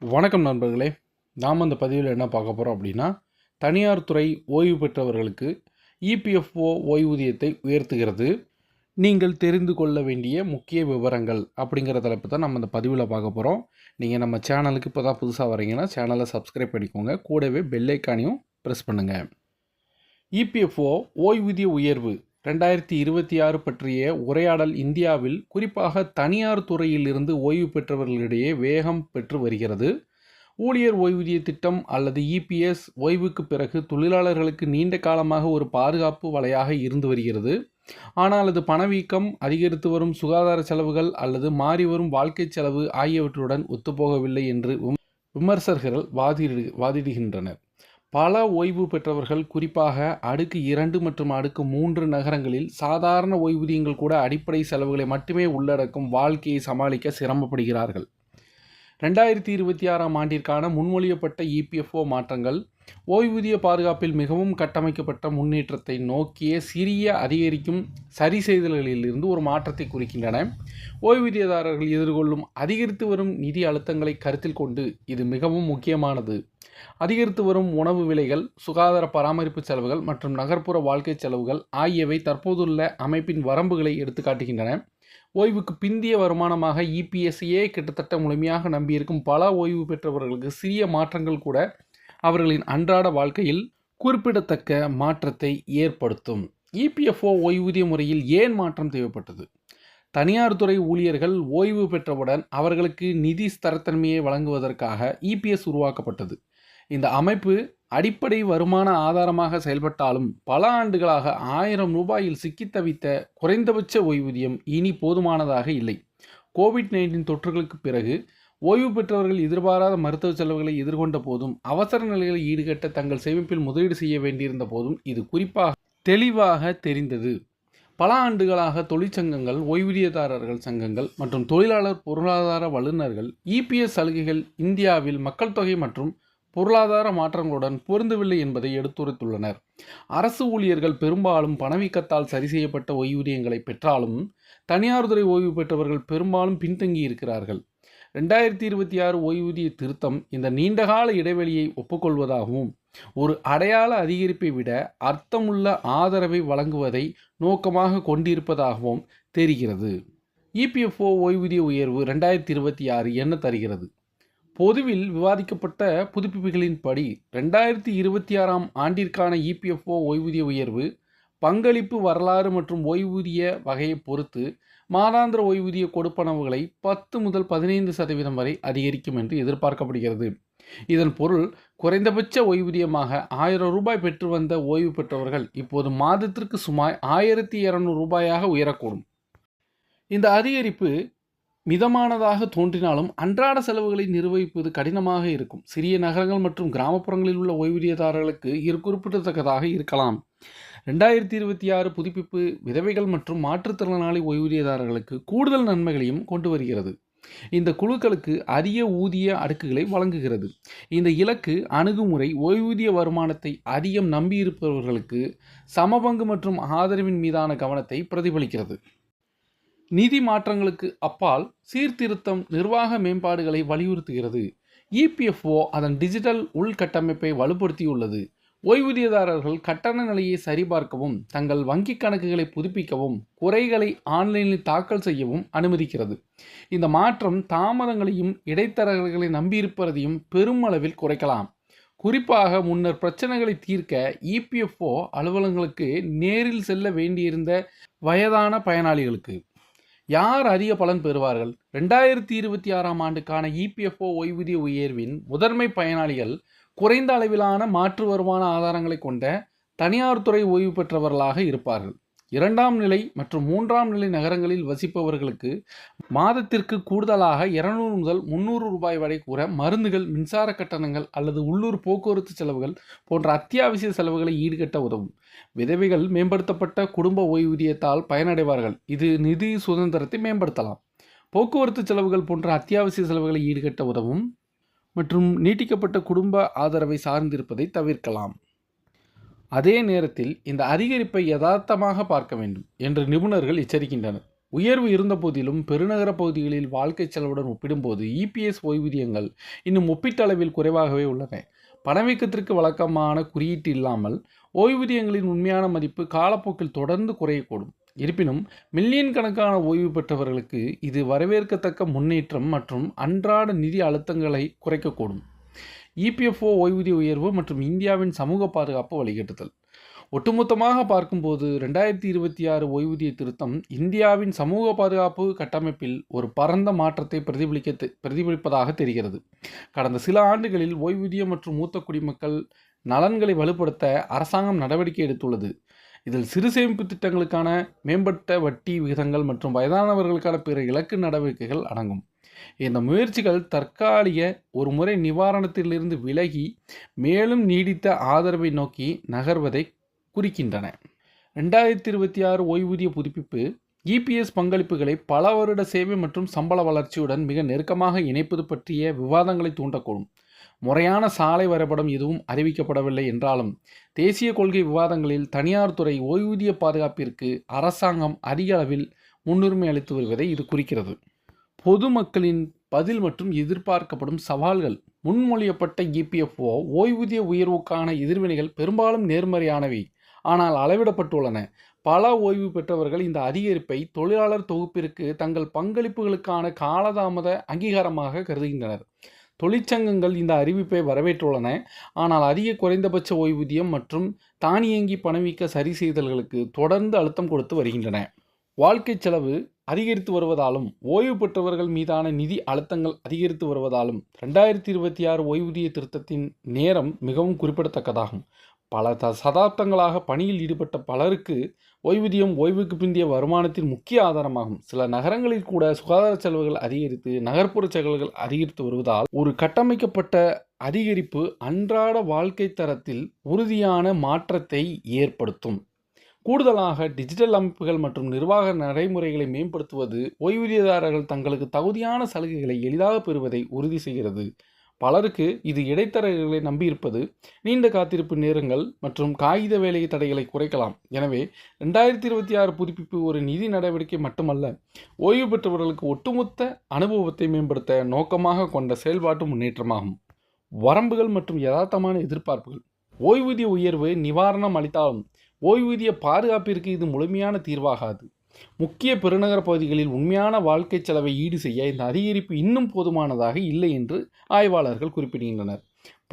வணக்கம் நண்பர்களே. நாம் அந்த பதிவில் என்ன பார்க்க போகிறோம் அப்படின்னா, தனியார் துறை ஓய்வு பெற்றவர்களுக்கு இபிஎஃப்ஓ ஓய்வூதியத்தை உயர்த்துகிறது. நீங்கள் தெரிந்து கொள்ள வேண்டிய முக்கிய விவரங்கள் அப்படிங்கிற தலைப்பு தான் நம்ம இந்த பதிவில் பார்க்க போகிறோம். நீங்கள் நம்ம சேனலுக்கு இப்போ தான் புதுசாக வரீங்கன்னா சேனலை சப்ஸ்கிரைப் பண்ணிக்கோங்க. கூடவே பெல் ஐக்கானையும் ப்ரெஸ் பண்ணுங்கள். இபிஎஃப்ஓ ஓய்வூதிய உயர்வு 2026 பற்றிய உரையாடல் இந்தியாவில் குறிப்பாக தனியார் துறையிலிருந்து ஓய்வு பெற்றவர்களிடையே வேகம் பெற்று வருகிறது. ஊழியர் ஓய்வூதிய திட்டம் அல்லது இபிஎஸ் ஓய்வுக்கு பிறகு தொழிலாளர்களுக்கு நீண்ட காலமாக ஒரு பாதுகாப்பு வலையாக இருந்து வருகிறது. ஆனால் அது பணவீக்கம், அதிகரித்து வரும் சுகாதார செலவுகள் அல்லது மாறி வரும் வாழ்க்கை செலவு ஆகியவற்றுடன் ஒத்துப்போகவில்லை என்று விமர்சகர்கள் வாதிடுகின்றனர். பல ஓய்வு பெற்றவர்கள், குறிப்பாக அடுக்கு 2 மற்றும் அடுக்கு 3 நகரங்களில் சாதாரண ஓய்வூதியங்கள் கூட அடிப்படை செலவுகளை மட்டுமே உள்ளடக்கும் வாழ்க்கையை சமாளிக்க சிரமப்படுகிறார்கள். 2026ஆம் ஆண்டிற்கான முன்மொழியப்பட்ட இபிஎஃப்ஓ மாற்றங்கள் ஓய்வூதிய பாதுகாப்பில் மிகவும் கட்டமைக்கப்பட்ட முன்னேற்றத்தை நோக்கிய சிறிய அதிகரிக்கும் சரிசெய்தல்களிலிருந்து ஒரு மாற்றத்தை குறிக்கின்றன. ஓய்வூதியதாரர்கள் எதிர்கொள்ளும் அதிகரித்து வரும் நிதி அழுத்தங்களை கருத்தில் கொண்டு இது மிகவும் முக்கியமானது. அதிகரித்து வரும் உணவு விலைகள், சுகாதார பராமரிப்பு செலவுகள் மற்றும் நகர்ப்புற வாழ்க்கை செலவுகள் ஆகியவை தற்போதுள்ள அமைப்பின் வரம்புகளை எடுத்துக்காட்டுகின்றன. ஓய்வுக்கு பிந்திய வருமானமாக இபிஎஸ்ஏ கிட்டத்தட்ட முழுமையாக நம்பியிருக்கும் பல ஓய்வு பெற்றவர்களுக்கு சிறிய மாற்றங்கள் கூட அவர்களின் அன்றாட வாழ்க்கையில் குறிப்பிடத்தக்க மாற்றத்தை ஏற்படுத்தும். இபிஎஃப்ஓ ஓய்வூதிய முறையில் ஏன் மாற்றம் தேவைப்பட்டது? தனியார் துறை ஊழியர்கள் ஓய்வு பெற்றவுடன் அவர்களுக்கு நிதி ஸ்திரத்தன்மையை வழங்குவதற்காக இபிஎஸ் உருவாக்கப்பட்டது. இந்த அமைப்பு அடிப்படை வருமான ஆதாரமாக செயல்பட்டாலும் பல ஆண்டுகளாக 1000 ரூபாயில் சிக்கி தவித்த குறைந்தபட்ச ஓய்வூதியம் இனி போதுமானதாக இல்லை. கோவிட்-19 தொற்றுகளுக்கு பிறகு ஓய்வு பெற்றவர்கள் எதிர்பாராத மருத்துவ செலவுகளை எதிர்கொண்ட போதும், அவசர நிலைகளை ஈடுகட்ட தங்கள் சேமிப்பில் முதலீடு செய்ய வேண்டியிருந்த போதும் இது குறிப்பாக தெளிவாக தெரிந்தது. பல ஆண்டுகளாக தொழிற்சங்கங்கள், ஓய்வூதியதாரர்கள் சங்கங்கள் மற்றும் தொழிலாளர் பொருளாதார வல்லுநர்கள் இபிஎஸ் சலுகைகள் இந்தியாவில் மக்கள் தொகை மற்றும் பொருளாதார மாற்றங்களுடன் பொருந்தவில்லை என்பதை எடுத்துரைத்துள்ளனர். அரசு ஊழியர்கள் பெரும்பாலும் பணவீக்கத்தால் சரி செய்யப்பட்ட ஓய்வூதியங்களை பெற்றாலும் தனியார் துறை ஓய்வு பெற்றவர்கள் பெரும்பாலும் பின்தங்கி இருக்கிறார்கள். 2026 ஓய்வூதிய திருத்தம் இந்த நீண்டகால இடைவெளியை ஒப்புக்கொள்வதாகவும் ஒரு அடையாள அதிகரிப்பை விட அர்த்தமுள்ள ஆதரவை வழங்குவதை நோக்கமாக கொண்டிருப்பதாகவும் தெரிகிறது. இபிஎஃப்ஓ ஓய்வூதிய உயர்வு 2026 என்ன தருகிறது? பொதுவில் விவாதிக்கப்பட்ட புதுப்பிப்புகளின்படி 2026ஆம் ஆண்டிற்கான இபிஎஃப்ஓ ஓய்வூதிய உயர்வு பங்களிப்பு வரலாறு மற்றும் ஓய்வூதிய வகையை பொறுத்து மாதாந்திர ஓய்வூதிய கொடுப்பனவுகளை 10 முதல் 15% வரை அதிகரிக்கும் என்று எதிர்பார்க்கப்படுகிறது. இதன் பொருள், குறைந்தபட்ச ஓய்வூதியமாக 1000 ரூபாய் பெற்று வந்த ஓய்வு பெற்றவர்கள் இப்போது மாதத்திற்கு சுமார் 1200 ரூபாயாக உயரக்கூடும். இந்த அதிகரிப்பு மிதமானதாக தோன்றினாலும் அன்றாட செலவுகளை நிர்வகிப்பது கடினமாக இருக்கும். சிறிய நகரங்கள் மற்றும் கிராமப்புறங்களில் உள்ள ஓய்வூதியதாரர்களுக்கு இது குறிப்பிடத்தக்கதாக இருக்கலாம். 2026 புதுப்பிப்பு விதவைகள் மற்றும் மாற்றுத்திறனாளி ஓய்வூதியதாரர்களுக்கு கூடுதல் நன்மைகளையும் கொண்டு வருகிறது. இந்த குழுக்களுக்கு அதிக ஊதிய அடுக்குகளை வழங்குகிறது. இந்த இலக்கு அணுகுமுறை ஓய்வூதிய வருமானத்தை அதிகம் நம்பியிருப்பவர்களுக்கு சமபங்கு மற்றும் ஆதரவின் மீதான கவனத்தை பிரதிபலிக்கிறது. நிதி மாற்றங்களுக்கு அப்பால் சீர்திருத்தம் நிர்வாக மேம்பாடுகளை வலியுறுத்துகிறது. இபிஎஃப்ஓ அதன் டிஜிட்டல் உள்கட்டமைப்பை வலுப்படுத்தியுள்ளது. ஓய்வூதியதாரர்கள் கட்டண நிலையை சரிபார்க்கவும், தங்கள் வங்கிக் கணக்குகளை புதுப்பிக்கவும், குறைகளை ஆன்லைனில் தாக்கல் செய்யவும் அனுமதிக்கிறது. இந்த மாற்றம் தாமதங்களையும் இடைத்தரகர்களை நம்பியிருப்பதையும் பெருமளவில் குறைக்கலாம். குறிப்பாக முன்னர் பிரச்சனைகளை தீர்க்க இபிஎஃப்ஓ அலுவலகங்களுக்கு நேரில் செல்ல வேண்டியிருந்த வயதான பயனாளிகளுக்கு யார் அதிக பலன் பெறுவார்கள்? 2026ஆம் ஆண்டுக்கான இபிஎஃப்ஓ ஓய்வூதிய உயர்வின் முதன்மை பயனாளிகள் குறைந்த அளவிலான மாற்று வருமான ஆதாரங்களை கொண்ட தனியார் துறை ஓய்வு பெற்றவர்களாக இருப்பார்கள். 2ஆம் நிலை மற்றும் 3ஆம் நிலை நகரங்களில் வசிப்பவர்களுக்கு மாதத்திற்கு கூடுதலாக 200 முதல் 300 ரூபாய் வரை கூற மருந்துகள், மின்சார கட்டணங்கள் அல்லது உள்ளூர் போக்குவரத்து செலவுகள் போன்ற அத்தியாவசிய செலவுகளை ஈடுகட்ட உதவும். விதவைகள் மேம்படுத்தப்பட்ட குடும்ப ஓய்வூதியத்தால் பயனடைவார்கள். இது நிதி சுதந்திரத்தை மேம்படுத்தலாம். போக்குவரத்து செலவுகள் போன்ற அத்தியாவசிய செலவுகளை ஈடுகட்ட உதவும் மற்றும் நீட்டிக்கப்பட்ட குடும்ப ஆதரவை சார்ந்திருப்பதை தவிர்க்கலாம். அதே நேரத்தில் இந்த அதிகரிப்பை யதார்த்தமாக பார்க்க வேண்டும் என்று நிபுணர்கள் எச்சரிக்கின்றனர். உயர்வு இருந்தபோதிலும் பெருநகர பகுதிகளில் வாழ்க்கை செலவுடன் ஒப்பிடும்போது இபிஎஸ் ஓய்வூதியங்கள் இன்னும் ஒப்பீட்டளவில் குறைவாகவே உள்ளன. பணவீக்கத்திற்கு வழக்கமான குறியீட்டு இல்லாமல் ஓய்வூதியங்களின் உண்மையான மதிப்பு காலப்போக்கில் தொடர்ந்து குறையக்கூடும். இருப்பினும் மில்லியன் கணக்கான ஓய்வு பெற்றவர்களுக்கு இது வரவேற்கத்தக்க முன்னேற்றம் மற்றும் அன்றாட நிதி அழுத்தங்களை குறைக்கக்கூடும். இபிஎஃப்ஓ ஓய்வூதிய உயர்வு மற்றும் இந்தியாவின் சமூக பாதுகாப்பு வழிகாட்டுதல். ஒட்டுமொத்தமாக பார்க்கும்போது 2026 ஓய்வூதிய திருத்தம் இந்தியாவின் சமூக பாதுகாப்பு கட்டமைப்பில் ஒரு பரந்த மாற்றத்தை பிரதிபலிப்பதாக தெரிகிறது. கடந்த சில ஆண்டுகளில் ஓய்வூதியம் மற்றும் மூத்த குடிமக்கள் நலன்களை வலுப்படுத்த அரசாங்கம் நடவடிக்கை எடுத்துள்ளது. இதில் சிறு சேமிப்பு திட்டங்களுக்கான மேம்பட்ட வட்டி விகிதங்கள் மற்றும் வயதானவர்களுக்கான பிற இலக்கு நடவடிக்கைகள் அடங்கும். இந்த முயற்சிகள் தற்காலிக ஒரு முறை நிவாரணத்திலிருந்து விலகி மேலும் நீடித்த ஆதரவை நோக்கி நகர்வதை குறிக்கின்றன. 2026 ஓய்வூதிய புதுப்பிப்பு இபிஎஸ் பங்களிப்புகளை பல வருட சேவை மற்றும் சம்பள வளர்ச்சியுடன் மிக நெருக்கமாக இணைப்பது பற்றிய விவாதங்களை தூண்டக்கூடும். முறையான சாலை வரைபடம் எதுவும் அறிவிக்கப்படவில்லை என்றாலும் தேசிய கொள்கை விவாதங்களில் தனியார் துறை ஓய்வூதிய பாதுகாப்பிற்கு அரசாங்கம் அதிக அளவில் முன்னுரிமை அளித்து வருவதை இது குறிக்கிறது. பொதுமக்களின் பதில் மற்றும் எதிர்பார்க்கப்படும் சவால்கள். முன்மொழியப்பட்ட இபிஎஃப்ஓ ஓய்வூதிய உயர்வுக்கான எதிர்வினைகள் பெரும்பாலும் நேர்மறையானவை, ஆனால் அளவிடப்பட்டுள்ளன. பல ஓய்வு பெற்றவர்கள் இந்த அதிகரிப்பை தொழிலாளர் தொகுப்பிற்கு தங்கள் பங்களிப்புகளுக்கான காலதாமத அங்கீகாரமாக கருதுகின்றனர். தொழிற்சங்கங்கள் இந்த அறிவிப்பை வரவேற்றுள்ளன, ஆனால் அதிக குறைந்தபட்ச ஓய்வூதியம் மற்றும் தானியங்கி பணவீக்க சரி செய்தல்களுக்கு தொடர்ந்து அழுத்தம் கொடுத்து வருகின்றன. வாழ்க்கை செலவு அதிகரித்து வருவதாலும் ஓய்வு பெற்றவர்கள் மீதான நிதி அழுத்தங்கள் அதிகரித்து வருவதாலும் 2026 ஓய்வூதிய திருத்தத்தின் நேரம் மிகவும் குறிப்பிடத்தக்கதாகும். பல சதாப்தங்களாக பணியில் ஈடுபட்ட பலருக்கு ஓய்வூதியம் ஓய்வுக்கு பிந்தைய வருமானத்தின் முக்கிய ஆதாரமாகும். சில நகரங்களில் கூட சுகாதார செலவுகள் அதிகரித்து நகர்ப்புற செலவுகள் அதிகரித்து வருவதால் ஒரு கட்டமைக்கப்பட்ட அதிகரிப்பு அன்றாட வாழ்க்கை தரத்தில் உறுதியான மாற்றத்தை ஏற்படுத்தும். கூடுதலாக டிஜிட்டல் அமைப்புகள் மற்றும் நிர்வாக நடைமுறைகளை மேம்படுத்துவது ஓய்வூதியதாரர்கள் தங்களுக்கு தகுதியான சலுகைகளை எளிதாக பெறுவதை உறுதி செய்கிறது. பலருக்கு இது இடைத்தரகர்களை நம்பியிருப்பது நீண்ட காத்திருப்பு நேரங்கள் மற்றும் காகித வேலை தடைகளை குறைக்கலாம். எனவே 2026 புதுப்பிப்பு ஒரு நிதி நடவடிக்கை மட்டுமல்ல, ஓய்வு பெற்றவர்களுக்கு ஒட்டுமொத்த அனுபவத்தை மேம்படுத்த நோக்கமாக கொண்ட செயல்பாட்டு முன்னேற்றமாகும். வரம்புகள் மற்றும் யதார்த்தமான எதிர்பார்ப்புகள். ஓய்வூதிய உயர்வு நிவாரணம் அளித்தாலும் ஓய்வூதிய பாதுகாப்பிற்கு இது முழுமையான தீர்வாகாது. முக்கிய பெருநகர பகுதிகளில் உண்மையான வாழ்க்கை செலவை ஈடு செய்ய இந்த அதிகரிப்பு இன்னும் போதுமானதாக இல்லை என்று ஆய்வாளர்கள் குறிப்பிடுகின்றனர்.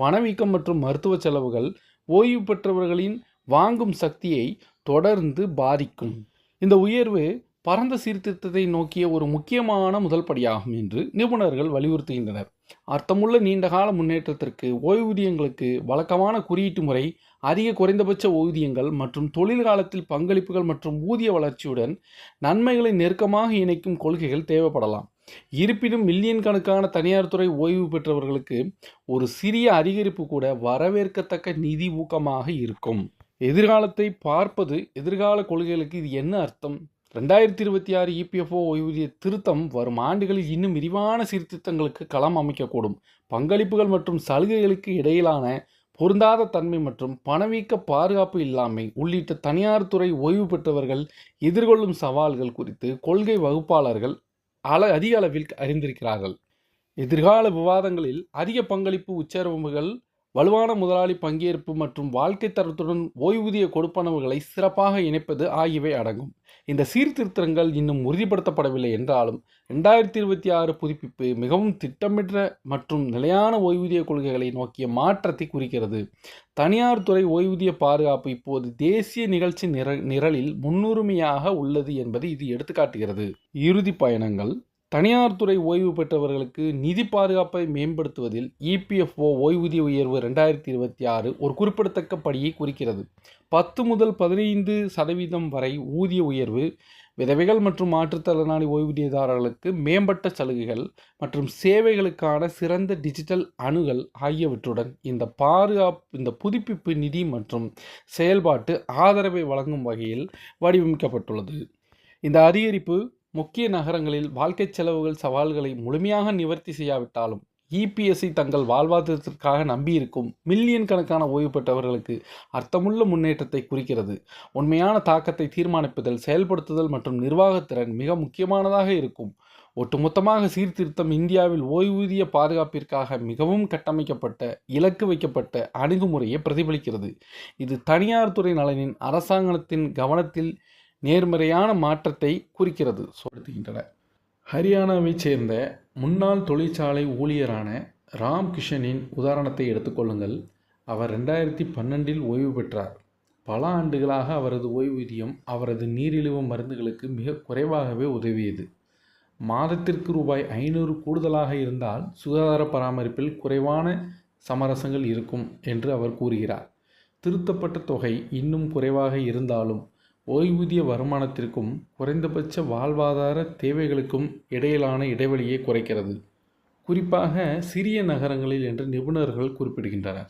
பணவீக்கம் மற்றும் மருத்துவ செலவுகள் ஓய்வு பெற்றவர்களின் வாங்கும் சக்தியை தொடர்ந்து பாதிக்கும். இந்த உயர்வு பரந்த சீர்திருத்தத்தை நோக்கிய ஒரு முக்கியமான முதல் படியாகும் என்று நிபுணர்கள் வலியுறுத்துகின்றனர். அர்த்தமுள்ள நீண்டகால முன்னேற்றத்திற்கு ஓய்வூதியங்களுக்கு வழக்கமான குறியீட்டு முறை, அதிக குறைந்தபட்ச ஊதியங்கள் மற்றும் தொழில்காலத்தில் பங்களிப்புகள் மற்றும் ஊதிய வளர்ச்சியுடன் நன்மைகளை நெருக்கமாக இணைக்கும் கொள்கைகள் தேவைப்படலாம். இருப்பினும் மில்லியன் கணக்கான தனியார் துறை ஓய்வு பெற்றவர்களுக்கு ஒரு சிறிய அதிகரிப்பு கூட வரவேற்கத்தக்க நிதி ஊக்கமாக இருக்கும். எதிர்காலத்தை பார்ப்பது. எதிர்கால கொள்கைகளுக்கு இது என்ன அர்த்தம்? 2026 இபிஎஃப்ஓ ஓய்வூதிய திருத்தம் வரும் ஆண்டுகளில் இன்னும் விரிவான சீர்திருத்தங்களுக்கு களம் அமைக்கக்கூடும். பங்களிப்புகள் மற்றும் சலுகைகளுக்கு இடையிலான பொருந்தாத தன்மை மற்றும் பணவீக்க பாதுகாப்பு இல்லாமை உள்ளிட்ட தனியார் துறை ஓய்வு பெற்றவர்கள் எதிர்கொள்ளும் சவால்கள் குறித்து கொள்கை வகுப்பாளர்கள் அதிக அளவில் அறிந்திருக்கிறார்கள். எதிர்கால விவாதங்களில் அதிக பங்களிப்பு உச்சவரம்புகள், வலுவான முதலாளி பங்கேற்பு மற்றும் வாழ்க்கை தரத்துடன் ஓய்வூதிய கொடுப்பனவுகளை சிறப்பாக இணைப்பது ஆகியவை அடங்கும். இந்த சீர்திருத்தங்கள் இன்னும் உறுதிப்படுத்தப்படவில்லை என்றாலும் 2026 புதுப்பிப்பு மிகவும் திட்டமிட்ட மற்றும் நிலையான ஓய்வூதிய கொள்கைகளை நோக்கிய மாற்றத்தை குறிக்கிறது. தனியார் துறை ஓய்வூதிய பாதுகாப்பு இப்போது தேசிய நிகழ்ச்சி நிரலில் முன்னுரிமையாக உள்ளது என்பதை இது எடுத்துக்காட்டுகிறது. இறுதி பயணங்கள். தனியார் துறை ஓய்வு பெற்றவர்களுக்கு நிதி பாதுகாப்பை மேம்படுத்துவதில் இபிஎஃப்ஓ ஓய்வூதிய உயர்வு 2026 ஒரு குறிப்பிடத்தக்க படியை குறிக்கிறது. 10 முதல் 15% வரை ஊதிய உயர்வு, விதவைகள் மற்றும் மாற்றுத்திறனாளி ஓய்வூதியதாரர்களுக்கு மேம்பட்ட சலுகைகள் மற்றும் சேவைகளுக்கான சிறந்த டிஜிட்டல் அணுகல் ஆகியவற்றுடன் இந்த புதுப்பிப்பு நிதி மற்றும் செயல்பாட்டு ஆதரவை வழங்கும் வகையில் வடிவமைக்கப்பட்டுள்ளது. இந்த அதிகரிப்பு முக்கிய நகரங்களில் வாழ்க்கை செலவுகள் சவால்களை முழுமையாக நிவர்த்தி செய்யாவிட்டாலும் இபிஎஸ்ஐ தங்கள் வாழ்வாதாரத்திற்காக நம்பியிருக்கும் மில்லியன் கணக்கான ஓய்வு பெற்றவர்களுக்கு அர்த்தமுள்ள முன்னேற்றத்தை குறிக்கிறது. உண்மையான தாக்கத்தை தீர்மானிப்பதில் செயல்படுத்துதல் மற்றும் நிர்வாகத்திறன் மிக முக்கியமானதாக இருக்கும். ஒட்டுமொத்தமாக சீர்திருத்தம் இந்தியாவில் ஓய்வூதிய பாதுகாப்பிற்காக மிகவும் கட்டமைக்கப்பட்ட, இலக்கு வைக்கப்பட்ட அணுகுமுறையை பிரதிபலிக்கிறது. இது தனியார் துறை நலனின் அரசாங்கத்தின் கவனத்தில் நேர்மறையான மாற்றத்தை குறிக்கிறது சொல்லுகின்றன. ஹரியானாவைச் சேர்ந்த முன்னாள் தொழிற்சாலை ஊழியரான ராம் கிஷனின் உதாரணத்தை எடுத்துக்கொள்ளுங்கள். அவர் 2012இல் ஓய்வு பெற்றார். பல ஆண்டுகளாக அவரது ஓய்வூதியம் அவரது நீரிழிவு மருந்துகளுக்கு மிக குறைவாகவே உதவியது. மாதத்திற்கு ரூபாய் 500 கூடுதலாக இருந்தால் சுகாதார பராமரிப்பில் குறைவான சமரசங்கள் இருக்கும் என்று அவர் கூறுகிறார். திருத்தப்பட்ட தொகை இன்னும் குறைவாக இருந்தாலும் ஓய்வூதிய வருமானத்திற்கும் குறைந்தபட்ச வாழ்வாதார தேவைகளுக்கும் இடையிலான இடைவெளியை குறைக்கிறது, குறிப்பாக சிறிய நகரங்களில் என்று நிபுணர்கள் குறிப்பிடுகின்றனர்.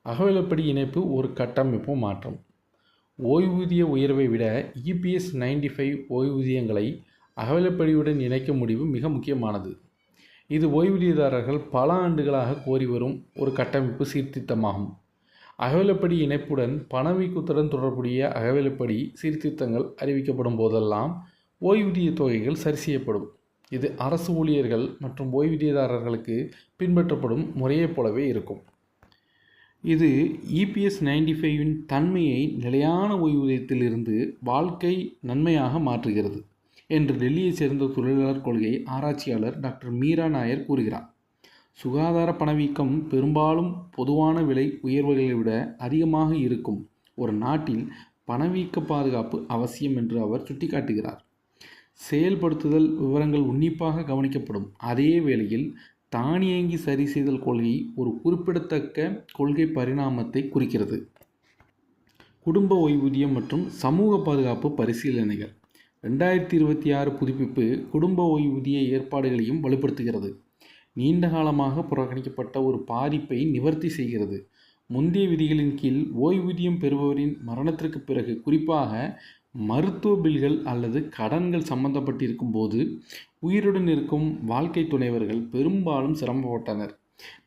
அகவிலைப்படி இணைப்பு ஒரு கட்டமைப்பு மாற்றம். ஓய்வூதிய உயர்வை விட EPS 95 ஓய்வூதியங்களை அகவிலைப்படியுடன் இணைக்க முடிவு மிக முக்கியமானது. இது ஓய்வூதியதாரர்கள் பல ஆண்டுகளாக கோரி வரும் ஒரு கட்டமைப்பு சீர்திருத்தமாகும். அகவிலைப்படி இணைப்புடன் பணவீக்கத்துடன் தொடர்புடைய அகவிலைப்படி சீர்திருத்தங்கள் அறிவிக்கப்படும் போதெல்லாம் ஓய்வூதிய தொகைகள் சரி செய்யப்படும். இது அரசு ஊழியர்கள் மற்றும் ஓய்வூதியதாரர்களுக்கு பின்பற்றப்படும் முறையைப் போலவே இருக்கும். இது EPS 95இன் தன்மையை நிலையான ஓய்வூதியத்திலிருந்து வாழ்க்கை நன்மையாக மாற்றுகிறது என்று டெல்லியைச் சேர்ந்த தொழிலாளர் கொள்கை ஆராய்ச்சியாளர் டாக்டர் மீரா நாயர் கூறுகிறார். சுகாதார பணவீக்கம் பெரும்பாலும் பொதுவான விலை உயர்வுகளை விட அதிகமாக இருக்கும் ஒரு நாட்டில் பணவீக்க பாதுகாப்பு அவசியம் என்று அவர் சுட்டிக்காட்டுகிறார். செயல்படுத்துதல் விவரங்கள் உன்னிப்பாக கவனிக்கப்படும். அதே வேளையில் தானியங்கி சரி செய்தல் கொள்கை ஒரு குறிப்பிடத்தக்க கொள்கை பரிணாமத்தை குறிக்கிறது. குடும்ப ஓய்வூதியம் மற்றும் சமூக பாதுகாப்பு பரிசீலனைகள். 2026 புதுப்பிப்பு குடும்ப ஓய்வூதிய ஏற்பாடுகளையும் வலுப்படுத்துகிறது. நீண்ட காலமாக புறக்கணிக்கப்பட்ட ஒரு பாதிப்பை நிவர்த்தி செய்கிறது. முந்தைய விதிகளின் கீழ் ஓய்வூதியம் பெறுபவரின் மரணத்திற்கு பிறகு, குறிப்பாக மருத்துவ பில்கள் அல்லது கடன்கள் சம்பந்தப்பட்டிருக்கும் போது உயிருடன் இருக்கும் வாழ்க்கை துணைவர்கள் பெரும்பாலும் சிரமப்பட்டனர்.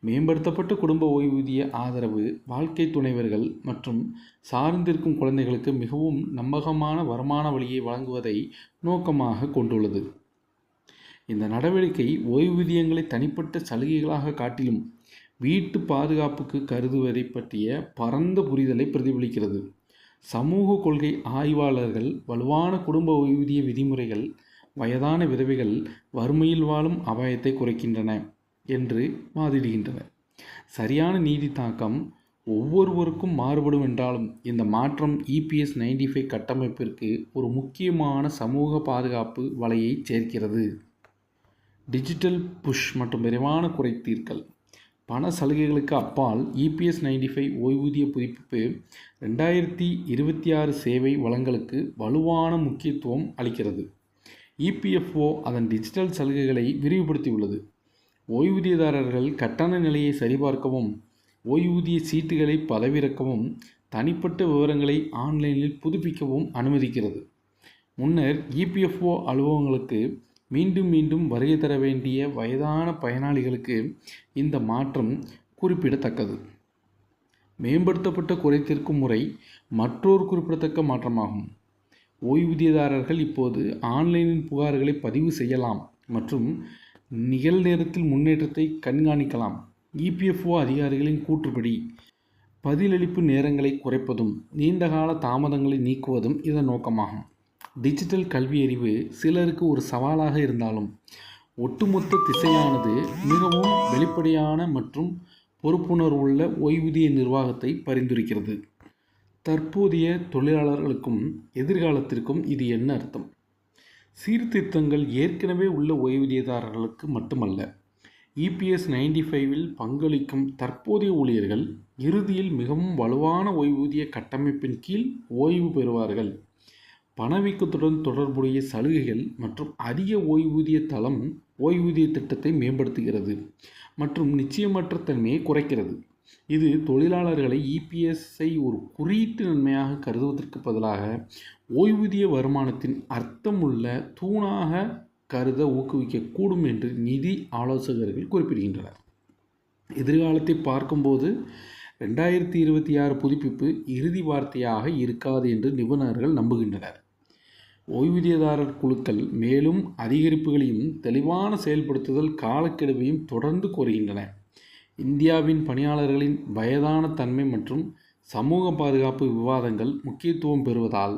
மேம்படுத்தப்பட்ட குடும்ப ஓய்வூதிய ஆதரவு வாழ்க்கை துணைவர்கள் மற்றும் சார்ந்திருக்கும் குழந்தைகளுக்கு மிகவும் நம்பகமான வருமான வழியை வழங்குவதை நோக்கமாக கொண்டுள்ளது. இந்த நடவடிக்கை ஓய்வூதியங்களை தனிப்பட்ட சலுகைகளாக காட்டிலும் வீட்டு பாதுகாப்புக்கு கருதுவதை பற்றிய பரந்த புரிதலை பிரதிபலிக்கிறது. சமூக கொள்கை ஆய்வாளர்கள் வலுவான குடும்ப ஓய்வூதிய விதிமுறைகள் வயதான விதவைகள் வறுமையில் வாழும் அபாயத்தை குறைக்கின்றன என்று வாதிடுகின்றனர். சரியான நீதி தாக்கம் ஒவ்வொருவருக்கும் மாறுபடும் என்றாலும் இந்த மாற்றம் EPS 95 கட்டமைப்பிற்கு ஒரு முக்கியமான சமூக பாதுகாப்பு வலையை சேர்க்கிறது. டிஜிட்டல் புஷ் மற்றும் விரைவான குறைதீர்த்தல். பண சலுகைகளுக்கு அப்பால் EPS 95 ஓய்வூதிய புதுப்பிப்பு 2026 சேவை வளங்களுக்கு வலுவான முக்கியத்துவம் அளிக்கிறது. EPFO அதன் டிஜிட்டல் சலுகைகளை விரிவுபடுத்தியுள்ளது. ஓய்வூதியதாரர்கள் கட்டண நிலையை சரிபார்க்கவும், ஓய்வூதிய சீட்டுகளை பதிவிறக்கவும், தனிப்பட்ட விவரங்களை ஆன்லைனில் புதுப்பிக்கவும் அனுமதிக்கிறது. முன்னர் EPFO அலுவலகங்களுக்கு மீண்டும் மீண்டும் வருகை தர வேண்டிய வயதான பயனாளிகளுக்கு இந்த மாற்றம் குறிப்பிடத்தக்கது. மேம்படுத்தப்பட்ட குறைதீர்க்கும் முறை மற்றொரு குறிப்பிடத்தக்க மாற்றமாகும். ஓய்வூதியதாரர்கள் இப்போது ஆன்லைனில் புகார்களை பதிவு செய்யலாம் மற்றும் நிகழ்நேரத்தில் முன்னேற்றத்தை கண்காணிக்கலாம். EPFO அதிகாரிகளின் கூற்றுப்படி பதிலளிப்பு நேரங்களை குறைப்பதும் நீண்டகால தாமதங்களை நீக்குவதும் இதன் நோக்கமாகும். டிஜிட்டல் கல்வியறிவு சிலருக்கு ஒரு சவாலாக இருந்தாலும் ஒட்டுமொத்த திசையானது மிகவும் வெளிப்படையான மற்றும் பொறுப்புணர்வுள்ள ஓய்வூதிய நிர்வாகத்தை பரிந்துரைக்கிறது. தற்போதைய தொழிலாளர்களுக்கும் எதிர்காலத்திற்கும் இது என்ன அர்த்தம்? சீர்திருத்தங்கள் ஏற்கனவே உள்ள ஓய்வூதியதாரர்களுக்கு மட்டுமல்ல, EPS 95இல் பங்களிக்கும் தற்போதைய ஊழியர்கள் இறுதியில் மிகவும் வலுவான ஓய்வூதிய கட்டமைப்பின் கீழ் ஓய்வு பெறுவார்கள். பணவீக்கத்துடன் தொடர்புடைய சலுகைகள் மற்றும் அதிக ஓய்வூதிய தளம் ஓய்வூதிய திட்டத்தை மேம்படுத்துகிறது மற்றும் நிச்சயமற்ற தன்மையை குறைக்கிறது. இது தொழிலாளர்களை EPSஐ ஒரு குறியீட்டு நன்மையாக கருதுவதற்கு பதிலாக ஓய்வூதிய வருமானத்தின் அர்த்தமுள்ள தூணாக கருத ஊக்குவிக்கக்கூடும் என்று நிதி ஆலோசகர்கள் குறிப்பிடுகின்றனர். எதிர்காலத்தை பார்க்கும்போது 2026 புதுப்பிப்பு இறுதி வார்த்தையாக இருக்காது என்று நிபுணர்கள் நம்புகின்றனர். ஓய்வூதியதாரர் குழுக்கள் மேலும் அதிகரிப்புகளையும் தெளிவான செயல்படுத்துதல் காலக்கெடுவையும் தொடர்ந்து கோருகின்றன. இந்தியாவின் பணியாளர்களின் வயதான தன்மை மற்றும் சமூக பாதுகாப்பு விவாதங்கள் முக்கியத்துவம் பெறுவதால்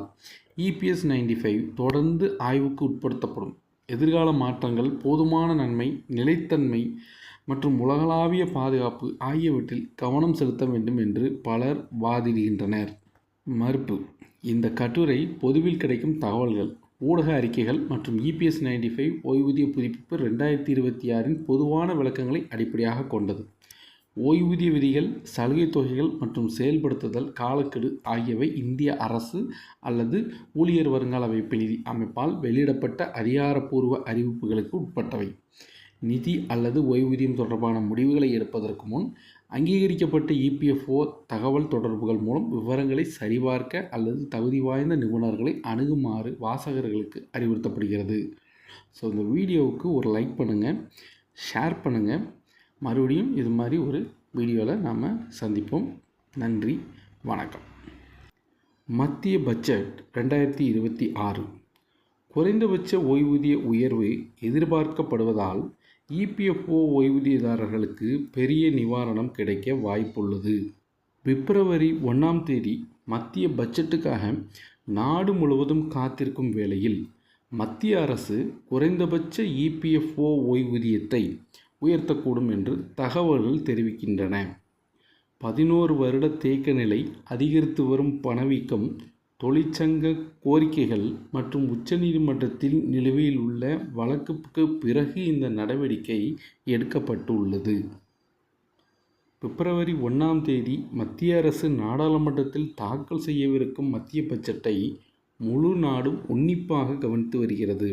EPS 95 தொடர்ந்து ஆய்வுக்கு உட்படுத்தப்படும். எதிர்கால மாற்றங்கள் போதுமான நன்மை, நிலைத்தன்மை மற்றும் உலகளாவிய பாதுகாப்பு ஆகியவற்றில் கவனம் செலுத்த வேண்டும் என்று பலர் வாதிடுகின்றனர். மறுப்பு: இந்த கட்டுரை பொதுவில் கிடைக்கும் தகவல்கள், ஊடக அறிக்கைகள் மற்றும் EPS 95 ஓய்வூதிய புதுப்பிப்பு 2026 பொதுவான விளக்கங்களை அடிப்படையாக கொண்டது. ஓய்வூதிய விதிகள், சலுகை தொகைகள் மற்றும் செயல்படுத்துதல் காலக்கெடு ஆகியவை இந்திய அரசு அல்லது ஊழியர் வருங்கால வைப்பு நிதி அமைப்பால் வெளியிடப்பட்ட அதிகாரப்பூர்வ அறிவிப்புகளுக்கு உட்பட்டவை. நிதி அல்லது ஓய்வூதியம் தொடர்பான முடிவுகளை எடுப்பதற்கு முன் அங்கீகரிக்கப்பட்ட EPFO தகவல் தொடர்புகள் மூலம் விவரங்களை சரிபார்க்க அல்லது தகுதி வாய்ந்த நிபுணர்களை அணுகுமாறு வாசகர்களுக்கு அறிவுறுத்தப்படுகிறது. ஸோ இந்த வீடியோவுக்கு ஒரு லைக் பண்ணுங்கள், ஷேர் பண்ணுங்கள். மறுபடியும் இது மாதிரி ஒரு வீடியோவில் நாம் சந்திப்போம். நன்றி, வணக்கம். மத்திய பட்ஜெட் 2026 குறைந்தபட்ச ஓய்வூதிய உயர்வு எதிர்பார்க்கப்படுவதால் EPFO ஓய்வூதியதாரர்களுக்கு பெரிய நிவாரணம் கிடைக்க வாய்ப்புள்ளது. பிப்ரவரி 1ஆம் தேதி மத்திய பட்ஜெட்டுக்காக நாடு முழுவதும் காத்திருக்கும் வேளையில் மத்திய அரசு குறைந்தபட்ச EPFO ஓய்வூதியத்தை உயர்த்தக்கூடும் என்று தகவல்கள் தெரிவிக்கின்றன. 11 வருட தேக்க நிலை, அதிகரித்து வரும் பணவீக்கம், தொழிற்சங்க கோரிக்கைகள் மற்றும் உச்சநீதிமன்றத்தில் நிலுவையில் உள்ள வழக்குக்கு பிறகு இந்த நடவடிக்கை எடுக்கப்பட்டுள்ளது. பிப்ரவரி 1ஆம் தேதி மத்திய அரசு நாடாளுமன்றத்தில் தாக்கல் செய்யவிருக்கும் மத்திய பட்ஜெட்டை முழு நாடும் உன்னிப்பாக கவனித்து வருகிறது.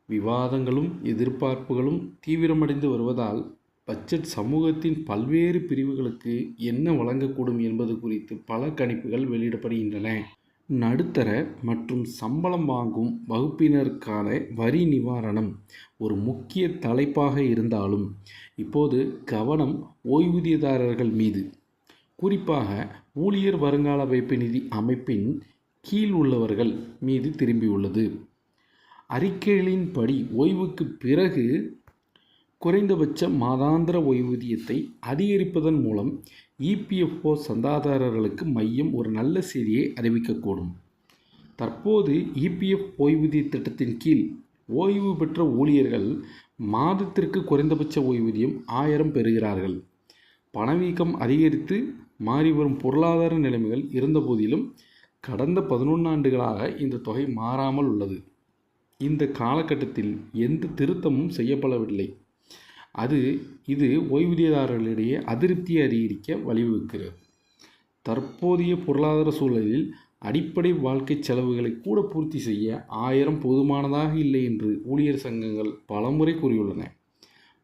விவாதங்களும் எதிர்பார்ப்புகளும் தீவிரமடைந்து வருவதால் பட்ஜெட் சமூகத்தின் பல்வேறு பிரிவுகளுக்கு என்ன வழங்கக்கூடும் என்பது குறித்து பல கணிப்புகள் வெளியிடப்படுகின்றன. நடுத்தர மற்றும் சம்பளம் வாங்கும் வகுப்பினருக்கான வரி நிவாரணம் ஒரு முக்கிய தலைப்பாக இருந்தாலும் இப்போது கவனம் ஓய்வூதியதாரர்கள் மீது, குறிப்பாக ஊழியர் வருங்கால வைப்பு நிதி அமைப்பின் கீழ் உள்ளவர்கள் மீது திரும்பியுள்ளது. அறிக்கைகளின்படி ஓய்வுக்கு பிறகு குறைந்தபட்ச மாதாந்திர ஓய்வூதியத்தை அதிகரிப்பதன் மூலம் EPFO சந்தாதாரர்களுக்கு மையம் ஒரு நல்ல செய்தியை அறிவிக்கக்கூடும். தற்போது EPF ஓய்வூதிய திட்டத்தின் கீழ் ஓய்வு பெற்ற ஊழியர்கள் மாதத்திற்கு குறைந்தபட்ச ஓய்வூதியம் 1000 பெறுகிறார்கள். பணவீக்கம் அதிகரித்து மாறிவரும் பொருளாதார நிலைமைகள் இருந்தபோதிலும் கடந்த 11 ஆண்டுகளாக இந்த தொகை மாறாமல் உள்ளது. இந்த காலகட்டத்தில் எந்த திருத்தமும் செய்யப்படவில்லை. இது ஓய்வூதியதாரர்களிடையே அதிருப்தியை அதிகரிக்க வழிவகுக்கிறது. தற்போதைய பொருளாதார சூழலில் அடிப்படை வாழ்க்கை செலவுகளை கூட பூர்த்தி செய்ய 1000 போதுமானதாக இல்லை என்று ஊழியர் சங்கங்கள் பலமுறை கூறியுள்ளன.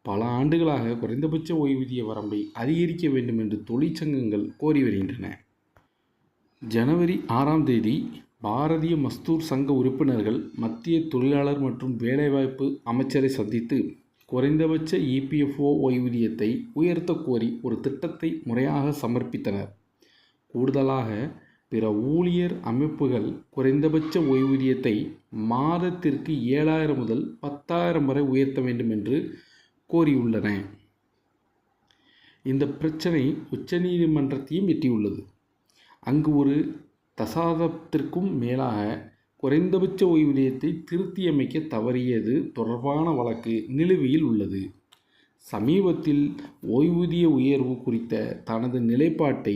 பல ஆண்டுகளாக குறைந்தபட்ச ஓய்வூதிய வரம்பை அதிகரிக்க வேண்டும் என்று தொழிற்சங்கங்கள் கோரி வருகின்றன. ஜனவரி 6ஆம் தேதி பாரதிய மஸ்தூர் சங்க உறுப்பினர்கள் மத்திய தொழிலாளர் மற்றும் வேலைவாய்ப்பு அமைச்சரை சந்தித்து குறைந்தபட்ச EPFO ஓய்வூதியத்தை உயர்த்த கோரி ஒரு திட்டத்தை முறையாக சமர்ப்பித்தனர். கூடுதலாக பிற ஊழியர் அமைப்புகள் குறைந்தபட்ச ஓய்வூதியத்தை மாதத்திற்கு 7000 முதல் 10,000 வரை உயர்த்த வேண்டும் என்று கோரியுள்ளன. இந்த பிரச்சனை உச்சநீதிமன்றத்தையும் எட்டியுள்ளது. அங்கு ஒரு தசாப்தத்திற்கும் மேலாக குறைந்தபட்ச ஓய்வூதியத்தை திருத்தியமைக்க தவறியது தொடர்பான வழக்கு நிலுவையில் உள்ளது. சமீபத்தில் ஓய்வூதிய உயர்வு குறித்த தனது நிலைப்பாட்டை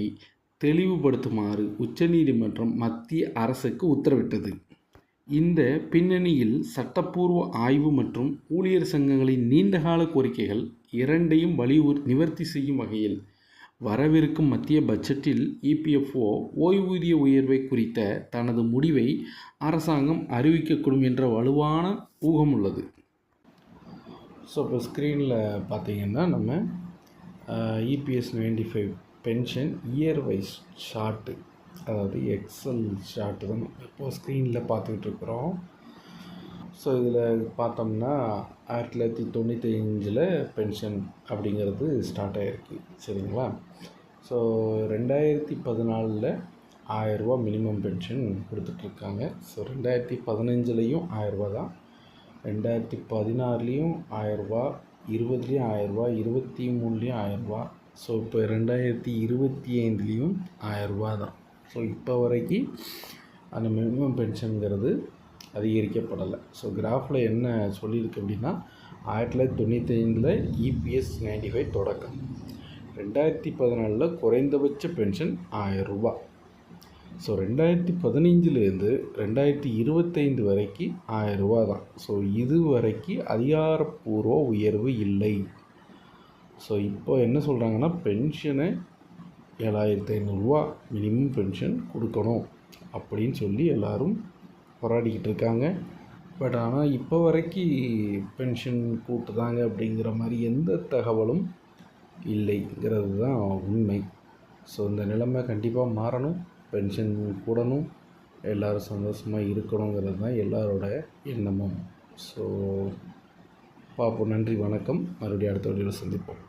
தெளிவுபடுத்துமாறு உச்சநீதிமன்றம் மத்திய அரசுக்கு உத்தரவிட்டது. இந்த பின்னணியில் சட்டப்பூர்வ ஆய்வு மற்றும் ஊழியர் சங்கங்களின் நீண்டகால கோரிக்கைகள் இரண்டையும் நிவர்த்தி செய்யும் வகையில் வரவிருக்கும் மத்திய பட்ஜெட்டில் EPFO ஓய்வூதிய உயர்வை குறித்த தனது முடிவை அரசாங்கம் அறிவிக்கக்கூடும் என்ற வலுவான ஊகம் உள்ளது. ஸோ இப்போ ஸ்க்ரீனில் பார்த்தீங்கன்னா நம்ம EPS 95 pension year wise chart, அதாவது எக்ஸல் சார்ட்டு தான் இப்போது ஸ்க்ரீனில் பார்த்துக்கிட்டு இருக்கிறோம். ஸோ இதில் பார்த்தோம்னா 1995 பென்ஷன் அப்படிங்கிறது ஸ்டார்ட் ஆகிருக்கு. சரிங்களா? ஸோ 2014 1000 மினிமம் பென்ஷன் கொடுத்துட்ருக்காங்க. ஸோ 2015 1000 தான், 2016 1000, 20 1000, 23 1000. ஸோ இப்போ 2025 1000 தான். ஸோ இப்போ வரைக்கும் அந்த மினிமம் பென்ஷனுங்கிறது அதிகரிக்கப்படலை. ஸோ கிராஃபில் என்ன சொல்லியிருக்கு அப்படின்னா 1995 EPS 95 தொடக்கம், 2014 குறைந்தபட்ச பென்ஷன் 1000. ஸோ 2015 2025 வரைக்கும் 1000 தான். ஸோ இது வரைக்கும் அதிகாரப்பூர்வ உயர்வு இல்லை. ஸோ இப்போ என்ன சொல்கிறாங்கன்னா பென்ஷனை 7500 மினிமம் பென்ஷன் கொடுக்கணும் அப்படின்னு சொல்லி எல்லோரும் போராடிக்கிட்டு இருக்காங்க. பட் ஆனால் இப்போ வரைக்கும் பென்ஷன் கூட்டுதாங்க அப்படிங்கிற மாதிரி எந்த தகவலும் இல்லைங்கிறது தான் உண்மை. ஸோ இந்த நிலைமை கண்டிப்பாக மாறணும், பென்ஷன் கூடணும், எல்லோரும் சந்தோஷமாக இருக்கணுங்கிறது தான் எல்லாரோட எண்ணமும். ஸோ பார்ப்போம். நன்றி, வணக்கம். மறுபடியும் அடுத்த வீடியோவில் சந்திப்போம்.